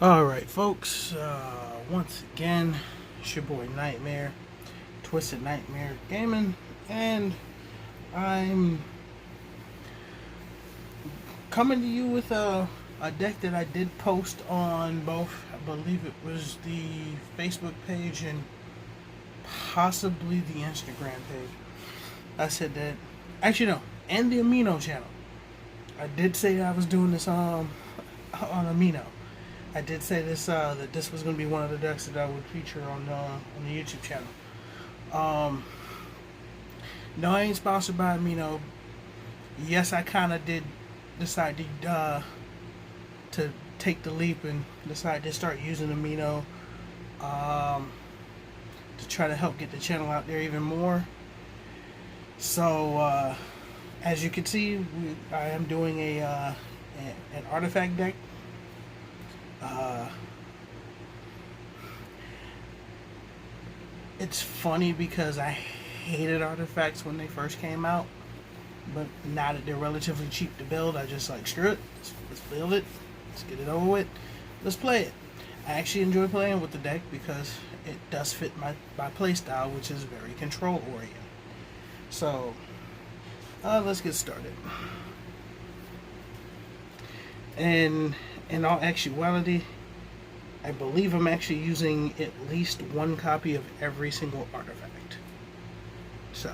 Alright, folks, once again, it's your boy Nightmare, Twisted Nightmare Gaming, and I'm coming to you with a deck that I did post on both, I believe it was the Facebook page and possibly the Instagram page. I said that, actually no, and the Amino channel. I did say I was doing this on Amino. I did say this that this was going to be one of the decks that I would feature on the YouTube channel. No, I ain't sponsored by Amino. Yes, I kind of did decide to take the leap and decide to start using Amino to try to help get the channel out there even more. So, as you can see, I am doing an artifact deck. It's funny because I hated artifacts when they first came out, but now that they're relatively cheap to build, I just like, screw it, let's build it, let's get it over with, let's play it. I actually enjoy playing with the deck because it does fit my play style, which is very control oriented. So let's get started. And in all actuality, I believe I'm actually using at least one copy of every single artifact. So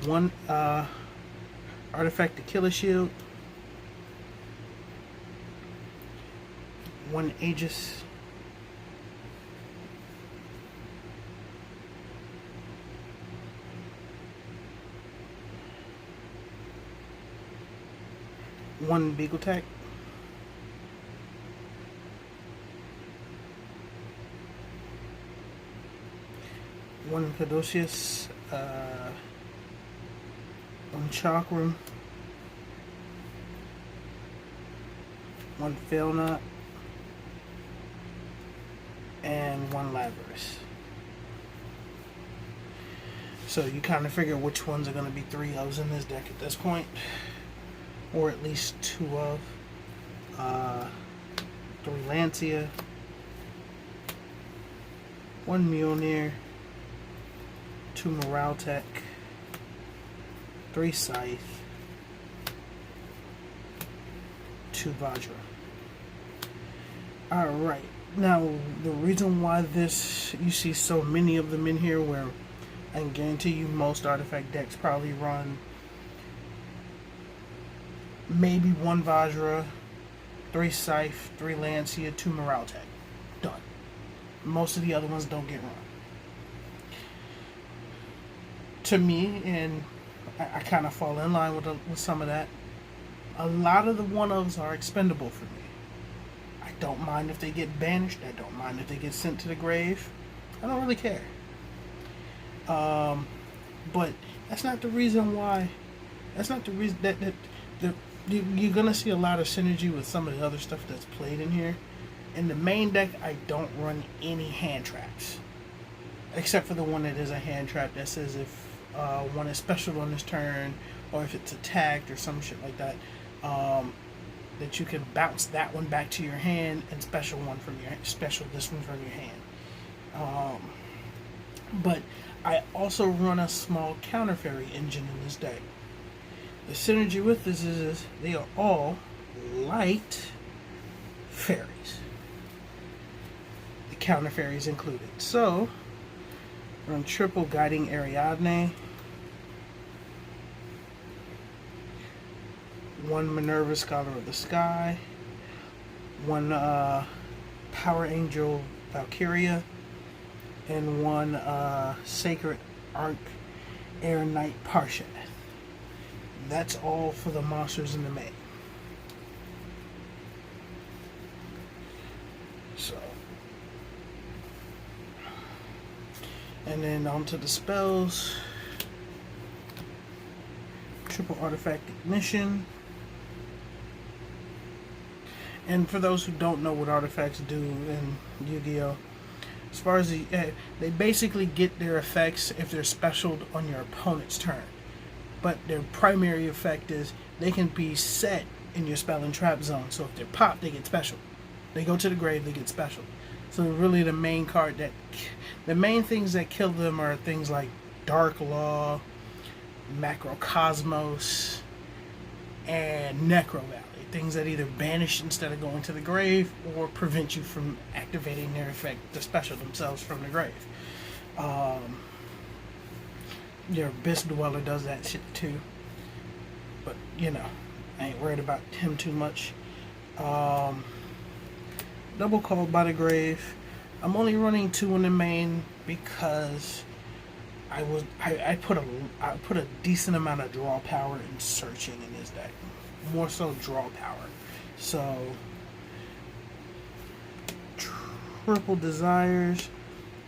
one artifact to kill a shield, one Aegis, one Beagle Tack, one Caduceus, one Chakram, one Failnaught, and one Labrys. So you kind of figure which ones are going to be 3 ofs in this deck at this point, or at least 2 of. 3 Lancia, 1 Mjolnir, 2 Moraltech, 3 Scythe, 2 Vajra. Alright, now the reason why you see so many of them in here, where I can guarantee you most artifact decks probably run maybe 1 Vajra, 3 Scythe, 3 Lancia, 2 Moraltech. Done. Most of the other ones don't get run. To me, and I kind of fall in line with some of that, a lot of the 1-ofs are expendable for me. I don't mind if they get banished. I don't mind if they get sent to the grave. I don't really care. But that's not the reason why. That's not the reason that you're gonna see a lot of synergy with some of the other stuff that's played in here. In the main deck, I don't run any hand traps, except for the one that is a hand trap that says if one is special on this turn, or if it's attacked or some shit like that, that you can bounce that one back to your hand and special this one from your hand. But I also run a small counter fairy engine in this deck. The synergy with this is they are all light fairies. The counter fairies included. So run triple Guiding Ariadne, 1 Minerva Scholar of the Sky, 1 Power Angel Valkyria, and 1 Sacred Arc Air Knight Parshath. That's all for the monsters in the main. So, and then on to the spells. Triple Artifact Ignition. And for those who don't know what artifacts do in Yu-Gi-Oh!, as far as they basically get their effects if they're specialed on your opponent's turn. But their primary effect is they can be set in your spell and trap zone. So if they're popped, they get special. They go to the grave, they get special. So really the main things that kill them are things like Dark Law, Macrocosmos, and Necro Valley. Things that either banish instead of going to the grave or prevent you from activating their effect to special themselves from the grave. Your Abyss Dweller does that shit too. But, you know, I ain't worried about him too much. Double Called by the Grave. I'm only running 2 in the main because I put a decent amount of draw power in searching in this deck. More so draw power. So Triple Desires,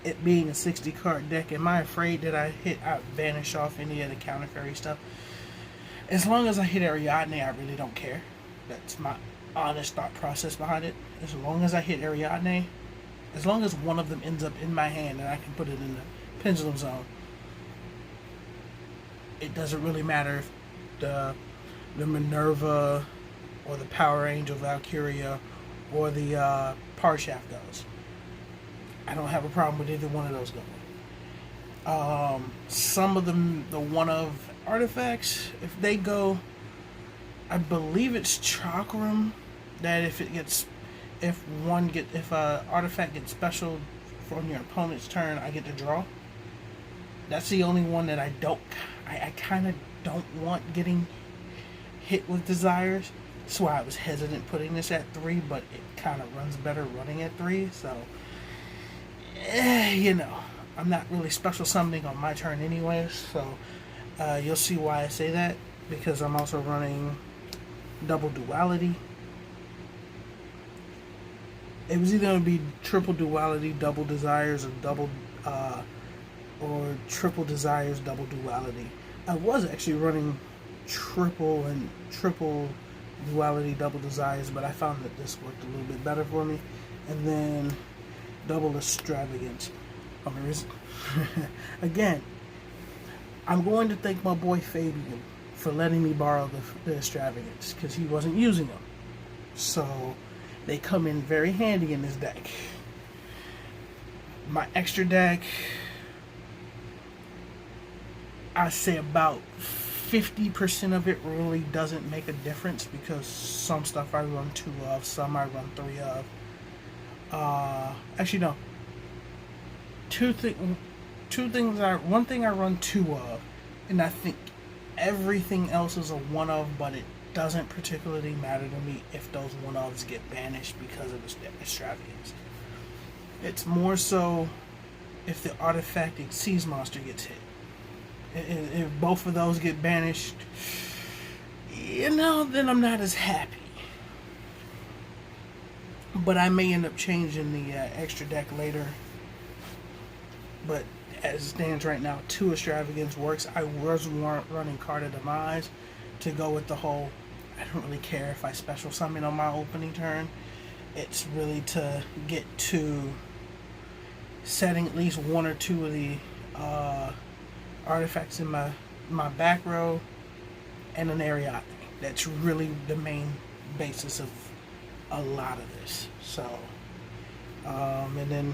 it being a 60 card deck, am I afraid that I vanish off any of the counter fairy stuff? As long as I hit Ariadne, I really don't care. That's my honest thought process behind it. As long as I hit Ariadne, as long as one of them ends up in my hand and I can put it in the Pendulum Zone, it doesn't really matter if the Minerva or the Power Angel Valkyria or the Parshaft goes. I don't have a problem with either one of those going. Some of them, the one of artifacts, if they go, I believe it's Chakram, that if a artifact gets special from your opponent's turn, I get to draw. That's the only one that I kind of don't want getting hit with Desires. That's why I was hesitant putting this at 3, but it kind of runs better running at 3. So, you know, I'm not really special summoning on my turn anyways. So, you'll see why I say that, because I'm also running Double Duality. It was either going to be Triple Duality, Double Desires, or Triple Desires, Double Duality. I was actually running Triple Duality, Double Desires, but I found that this worked a little bit better for me. And then Double Extravagance. Again, I'm going to thank my boy Fabian for letting me borrow the Extravagance, because he wasn't using them. So they come in very handy in this deck. My extra deck, I say about 50% of it really doesn't make a difference, because some stuff I run 2 of, some I run 3 of. Actually, no. One thing I run 2 of, and I think everything else is a 1 of, but it doesn't particularly matter to me if those 1-ofs get banished because of the Extravagance. It's more so if the artifact Xyz monster gets hit. If both of those get banished, you know, then I'm not as happy. But I may end up changing the extra deck later. But as it stands right now, 2 Extravagance works. I was running Card of Demise to go with the whole, I don't really care if I special summon on my opening turn. It's really to get to setting at least 1 or 2 of the artifacts in my back row and an Ariadne. That's really the main basis of a lot of this. So, and then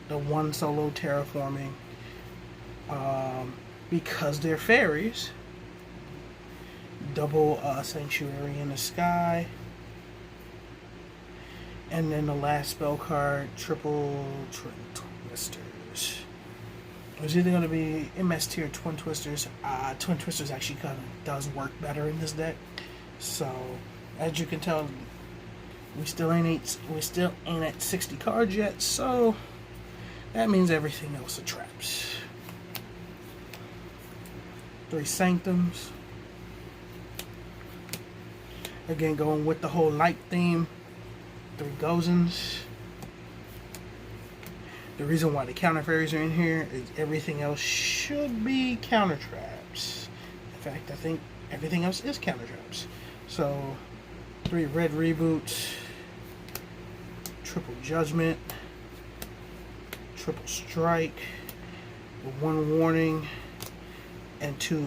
the 1 solo terraforming, because they're fairies, double Sanctuary in the Sky, and then the last spell card, triple Twin Twisters. It was either going to be MS tier Twin Twisters. Twin Twisters actually kind of does work better in this deck. So, as you can tell, we still ain't at 60 cards yet. So that means everything else are traps. 3 Sanctums. Again, going with the whole light theme. 3 Gozens. The reason why the counter fairies are in here is everything else should be counter traps. In fact, I think everything else is counter traps. So, 3 Red Reboots, Triple Judgment, Triple Strike, 1 Warning, and 2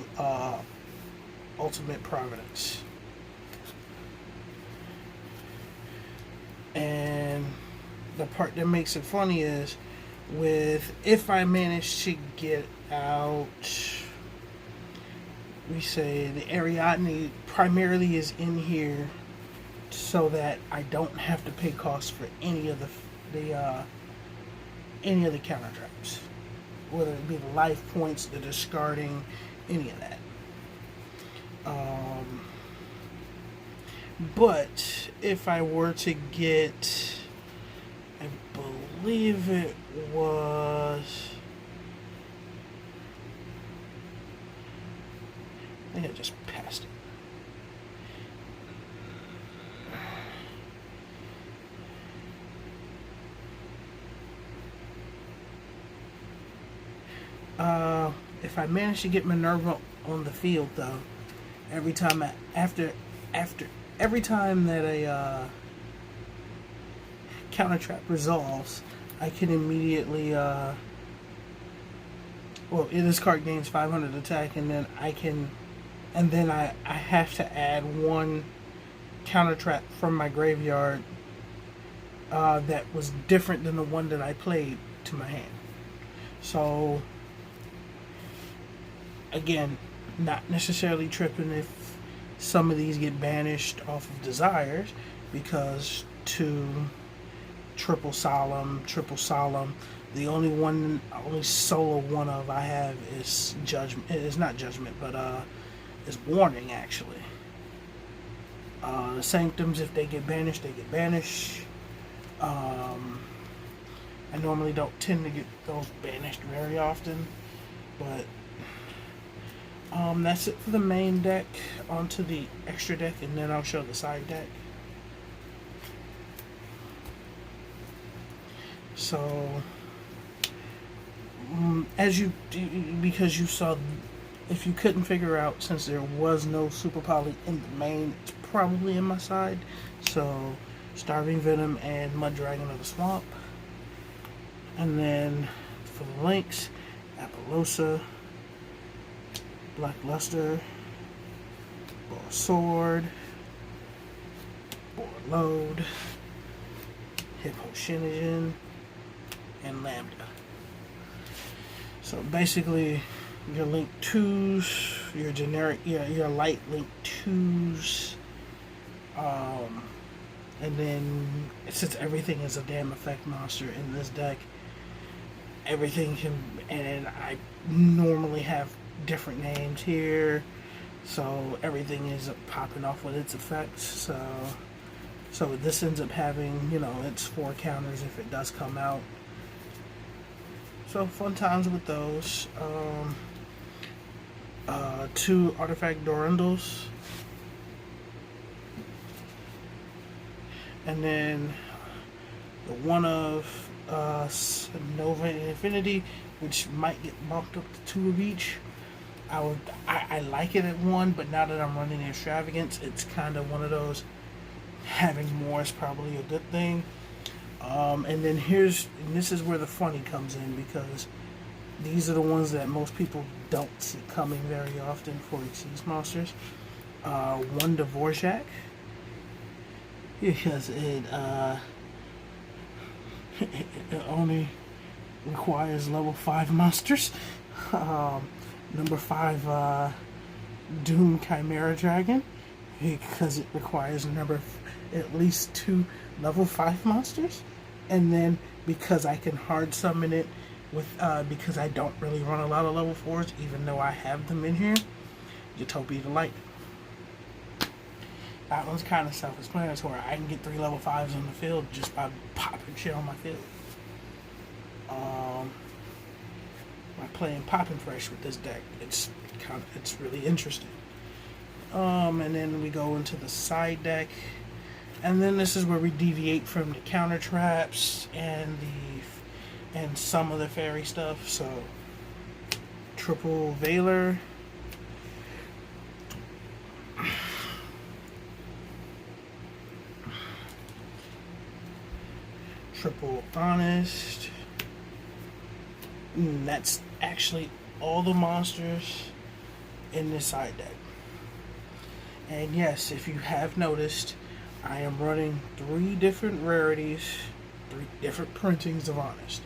Ultimate Providence. the part that makes it funny is with if I manage to get out, we say the Ariadne primarily is in here so that I don't have to pay costs for any of the any of the counter traps, whether it be the life points, the discarding, any of that. But if I were to get, I believe it was, I think I just passed it. If I manage to get Minerva on the field, though, every time every time that a counter trap resolves, I can immediately well, this card gains 500 attack, and then I have to add one counter trap from my graveyard that was different than the one that I played to my hand. So again, not necessarily tripping if some of these get banished off of Desires, because to triple solemn, the only solo one of I have is Judgment. It's not Judgment, but is Warning, actually. The Sanctums, if they get banished, they get banished. I normally don't tend to get those banished very often, but that's it for the main deck. Onto the extra deck, and then I'll show the side deck. So, because you saw, if you couldn't figure out, since there was no Super Poly in the main, it's probably in my side. So, Starving Venom and Mud Dragon of the Swamp. And then for the links, Apollousa, Black Luster, Boar Sword, Boar Load, Hippo Shinigen, and Lambda. So basically, your Link 2s, your generic, your light Link 2s, and then since everything is a damn effect monster in this deck, everything can, and I normally have different names here, so everything is popping off with its effects. So this ends up having, it's 4 counters if it does come out. So fun times with those. 2 Artifact Dorundles, and then the one of Nova and Infinity, which might get bumped up to 2 of each. I like it at 1, but now that I'm running the Extravagance, it's kind of one of those, having more is probably a good thing. And then this is where the funny comes in, because these are the ones that most people don't see coming very often for Xyz monsters. 1 Dvorak, because it only requires level 5 monsters. Number 5, Doom Chimera Dragon, because it requires at least 2 level 5 monsters. And then because I can hard summon it with because I don't really run a lot of level 4s, even though I have them in here, Utopia Delight. That one's kind of self-explanatory. I can get 3 level 5s on the field just by popping shit on my field. By playing Poppin' Fresh with this deck, it's really interesting. And then we go into the side deck, and then this is where we deviate from the counter traps and some of the fairy stuff. So triple Veiler, triple Honest. And that's actually all the monsters in this side deck. And yes, if you have noticed, I am running 3 different rarities 3 different printings of Honest.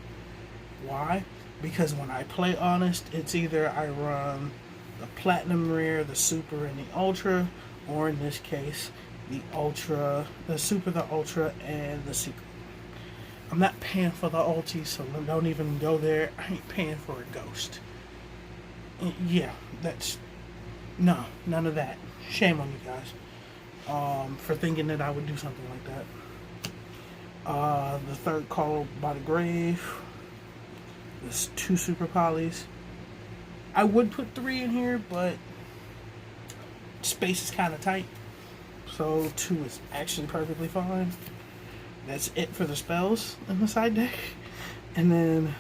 Why? Because when I play Honest, it's either I run the Platinum Rare, the Super, and the Ultra, or in this case, the Ultra, the Super, the Ultra, and the Secret. I'm not paying for the ulti, so don't even go there. I ain't paying for a ghost. Yeah, that's... No, none of that. Shame on you guys. For thinking that I would do something like that. The third Call by the Grave. There's 2 Super Polys. I would put 3 in here, but space is kind of tight. So 2 is actually perfectly fine. That's it for the spells in the side deck. And then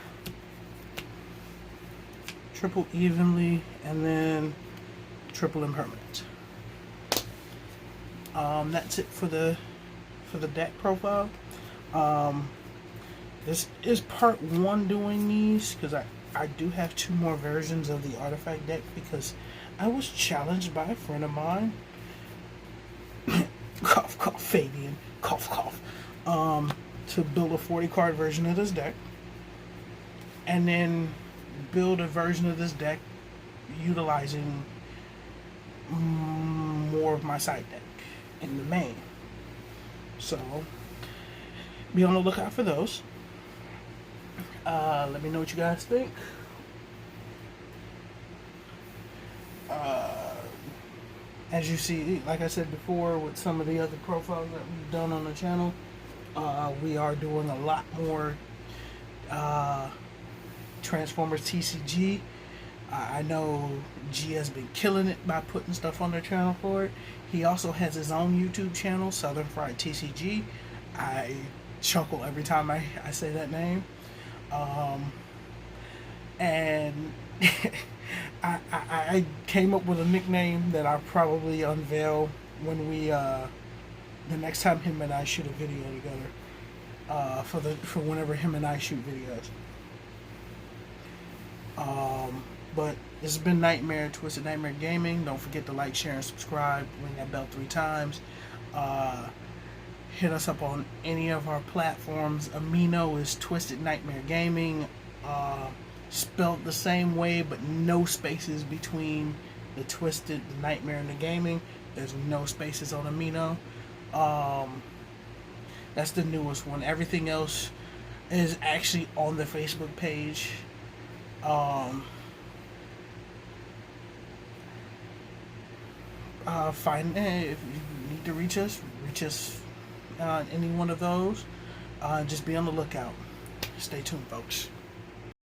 triple Evenly, and then triple Impermanent. That's it for the deck profile. This is part 1 doing these, because I do have 2 more versions of the artifact deck, because I was challenged by a friend of mine. Cough, cough, Fabian. Cough, cough. To build a 40 card version of this deck, and then build a version of this deck utilizing more of my side deck in the main. So be on the lookout for those. Let me know what you guys think. As you see, like I said before, with some of the other profiles that we've done on the channel, we are doing a lot more Transformers TCG. I know G has been killing it by putting stuff on their channel for it. He also has his own YouTube channel, Southern Fried TCG. I chuckle every time I say that name. And I came up with a nickname that I'll probably unveil when we the next time him and I shoot a video together, for whenever him and I shoot videos. But this has been Nightmare, Twisted Nightmare Gaming. Don't forget to like, share, and subscribe. Ring that bell 3 times. Hit us up on any of our platforms. Amino is Twisted Nightmare Gaming. Spelled the same way, but no spaces between the Twisted, the Nightmare, and the Gaming. There's no spaces on Amino. That's the newest one. Everything else is actually on the Facebook page. If you need to reach us on any one of those. Just be on the lookout. Stay tuned, folks.